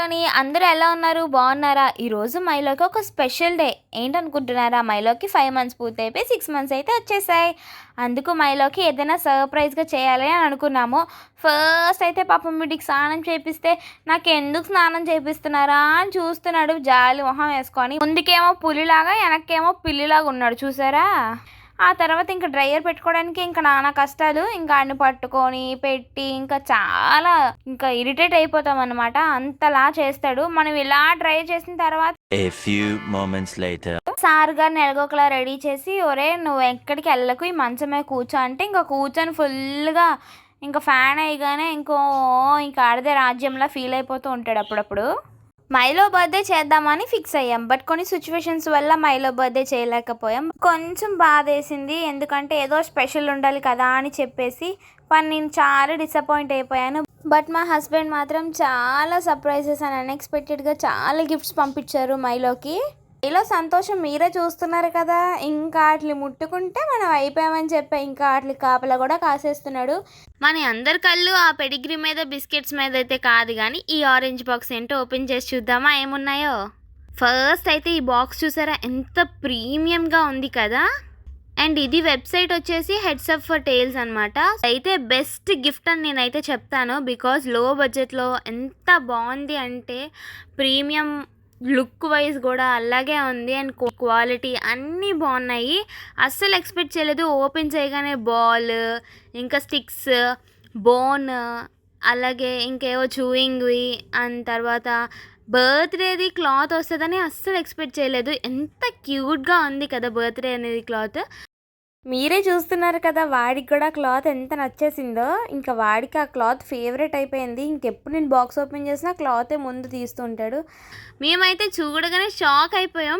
మైలోని అందరూ ఎలా ఉన్నారు? బాగున్నారా? ఈరోజు మైలోకి ఒక స్పెషల్ డే. ఏంటనుకుంటున్నారా? మైలోకి 5 మంత్స్ పూర్తయిపోయి 6 మంత్స్ అయితే వచ్చేసాయి. అందుకు మైలోకి ఏదైనా సర్ప్రైజ్గా చేయాలి అని అనుకున్నాము. ఫస్ట్ అయితే పాపం వీడికి స్నానం చేపిస్తే నాకెందుకు స్నానం చేపిస్తున్నారా అని చూస్తున్నాడు జాలి మొహం వేసుకొని. ముందుకేమో పులిలాగా వెనక్కేమో పిల్లిలాగా ఉన్నాడు చూసారా. ఆ తర్వాత ఇంకా డ్రైయర్ పెట్టుకోవడానికి ఇంకా నానా కష్టాలు. ఇంకా అన్ని పట్టుకొని పెట్టి ఇంకా చాలా ఇంకా ఇరిటేట్ అయిపోతాం అనమాట. అంతలా చేస్తాడు. మనం ఇలా డ్రై చేసిన తర్వాత సార్ గారిని ఎలాగోకలా రెడీ చేసి, ఒరే నువ్వు ఎక్కడికి వెళ్ళకు, ఈ మంచమే కూర్చో అంటే ఇంకా కూర్చొని ఫుల్గా ఇంకా ఫ్యాన్ అయ్యగానే ఇంకా ఆడదే రాజ్యంలా ఫీల్ అయిపోతూ ఉంటాడు అప్పుడప్పుడు. మైలో బర్త్డే చేద్దామని ఫిక్స్ అయ్యాం. బట్ కొన్ని సిచ్యువేషన్స్ వల్ల మైలో బర్త్డే చేయలేకపోయాం. కొంచెం బాధ వేసింది, ఎందుకంటే ఏదో స్పెషల్ ఉండాలి కదా అని చెప్పేసి. నేను చాలా డిసప్పాయింట్ అయిపోయాను. బట్ మా హస్బెండ్ మాత్రం చాలా సర్ప్రైజెస్ అండ్ అన్ఎక్స్పెక్టెడ్గా చాలా గిఫ్ట్స్ పంపించారు మైలోకి. ఇలా సంతోషం మీరే చూస్తున్నారు కదా. ఇంకా వాటిని ముట్టుకుంటే మనం అయిపోయామని చెప్పి ఇంకా వాటిని కాపలా కూడా కాసేస్తున్నాడు. మన అందరి కళ్ళు ఆ పెడిగ్రీ మీద బిస్కెట్స్ మీద అయితే కాదు, కానీ ఈ ఆరెంజ్ బాక్స్ ఏంటో ఓపెన్ చేసి చూద్దామా ఏమున్నాయో. ఫస్ట్ అయితే ఈ బాక్స్ చూసారా, ఎంత ప్రీమియంగా ఉంది కదా. అండ్ ఇది వెబ్సైట్ వచ్చేసి హెడ్స్ అప్ ఫర్ టేల్స్ అనమాట. అయితే బెస్ట్ గిఫ్ట్ అని నేనైతే చెప్తాను. బికాజ్ లో బడ్జెట్లో ఎంత బాగుంది అంటే ప్రీమియం లుక్ వైజ్ కూడా అలాగే ఉంది. అండ్ క్వాలిటీ అన్నీ బాగున్నాయి. అస్సలు ఎక్స్పెక్ట్ చేయలేదు. ఓపెన్ చేయగానే బాల్, ఇంకా స్టిక్స్, బోన్, అలాగే ఇంకేవో చూయింగ్వి, అండ్ తర్వాత బర్త్డేది క్లాత్ వస్తుందని అస్సలు ఎక్స్పెక్ట్ చేయలేదు. ఎంత క్యూట్గా ఉంది కదా బర్త్డే అనేది క్లాత్. మీరే చూస్తున్నారు కదా, వాడికి కూడా క్లాత్ ఎంత నచ్చేసిందో. ఇంకా వాడికి ఆ క్లాత్ ఫేవరెట్ అయిపోయింది. ఇంకెప్పుడు నేను బాక్స్ ఓపెన్ చేసినా క్లాతే ముందు తీస్తుంటాడు. మేమైతే చూడగానే షాక్ అయిపోయాం.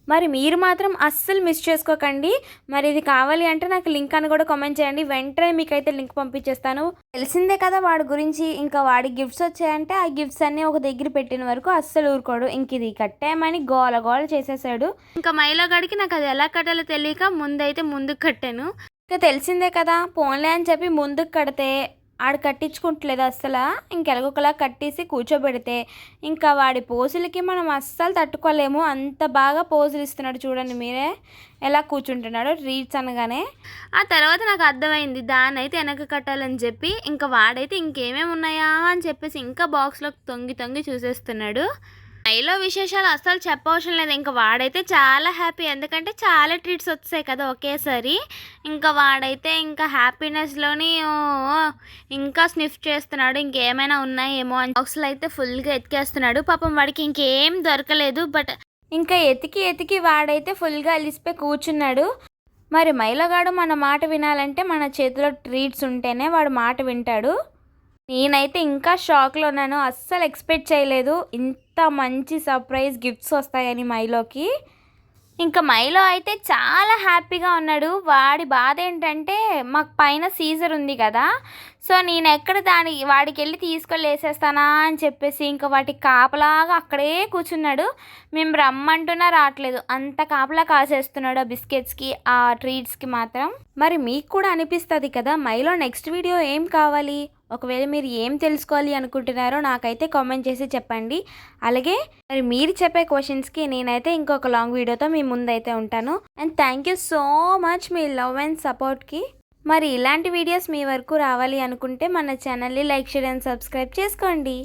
మరి మీరు మాత్రం అస్సలు మిస్ చేసుకోకండి. మరి ఇది కావాలి అంటే నాకు లింక్ అని కూడా కామెంట్ చేయండి. వెంటనే మీకైతే లింక్ పంపించేస్తాను. తెలిసిందే కదా వాడి గురించి. ఇంకా వాడి గిఫ్ట్స్ వచ్చాయంటే ఆ గిఫ్ట్స్ అన్నీ ఒక దగ్గర పెట్టిన వరకు అస్సలు ఊరుకోడు. ఇంక ఇది కట్టామని గోల గోల చేసేసాడు. ఇంకా మైలో గడికి నాకు అది ఎలా కట్టాలో తెలియక ముందుకు కట్టాను. ఇంకా తెలిసిందే కదా, పోన్లే అని చెప్పి ముందుకు కడితే ఆడు కట్టించుకుంటలేదు అస్సలు. ఇంకెలగొకలా కట్టేసి కూర్చోబెడితే ఇంకా వాడి పోజులకి మనం అస్సలు తట్టుకోలేము. అంత బాగా పోజులు ఇస్తున్నాడు చూడండి మీరే ఎలా కూర్చుంటున్నాడు రీడ్స్ అనగానే. ఆ తర్వాత నాకు అర్థమైంది దాన్ని అయితే వెనక కట్టాలని చెప్పి. ఇంకా వాడైతే ఇంకేమేమి ఉన్నాయా అని చెప్పేసి ఇంకా బాక్స్లో తొంగి చూసేస్తున్నాడు. మైలో విశేషాలు అస్సలు చెప్పవసరం లేదు. ఇంకా వాడైతే చాలా హ్యాపీ, ఎందుకంటే చాలా ట్రీట్స్ వచ్చాయి కదా ఒకేసారి. ఇంకా వాడైతే ఇంకా హ్యాపీనెస్లోని ఇంకా స్నిఫ్ చేస్తున్నాడు. ఇంకేమైనా ఉన్నాయేమో అని బాక్స్లో అయితే ఫుల్గా ఎతికేస్తున్నాడు. పాపం వాడికి ఇంకేం దొరకలేదు. బట్ ఇంకా ఎతికి వాడైతే ఫుల్గా అలిసిపోయి కూర్చున్నాడు. మరి మైలోగాడు మన మాట వినాలంటే మన చేతిలో ట్రీట్స్ ఉంటేనే వాడు మాట వింటాడు. నేనైతే ఇంకా షాక్లో ఉన్నాను. అస్సలు ఎక్స్పెక్ట్ చేయలేదు ఇంత మంచి సర్ప్రైజ్ గిఫ్ట్స్ వస్తాయని మైలోకి. ఇంకా మైలో అయితే చాలా హ్యాపీగా ఉన్నాడు. వాడి బాధ ఏంటంటే మాకు పైన సీజర్ ఉంది కదా, సో నేను ఎక్కడ వాడికి వెళ్ళి తీసుకెళ్ళి వేసేస్తానా అని చెప్పేసి ఇంకా వాటికి కాపలాగా అక్కడే కూర్చున్నాడు. మేము రమ్మంటున్నా రావట్లేదు, అంత కాపలా కాసేస్తున్నాడు ఆ బిస్కెట్స్కి ఆ ట్రీట్స్కి మాత్రం. మరి మీకు కూడా అనిపిస్తుంది కదా మైలో నెక్స్ట్ వీడియో ఏం కావాలి? ఒకవేళ మీరు ఏం తెలుసుకోవాలి అనుకుంటున్నారో నాకైతే కామెంట్ చేసి చెప్పండి. అలాగే మరి మీరు చెప్పే క్వశ్చన్స్కి నేనైతే ఇంకొక లాంగ్ వీడియోతో మీ ముందైతే ఉంటాను. And thank you so much మీ లవ్ అండ్ సపోర్ట్కి. మరి ఇలాంటి వీడియోస్ మీ వరకు రావాలి అనుకుంటే మన ఛానల్ని లైక్, షేర్ అండ్ సబ్స్క్రైబ్ చేసుకోండి.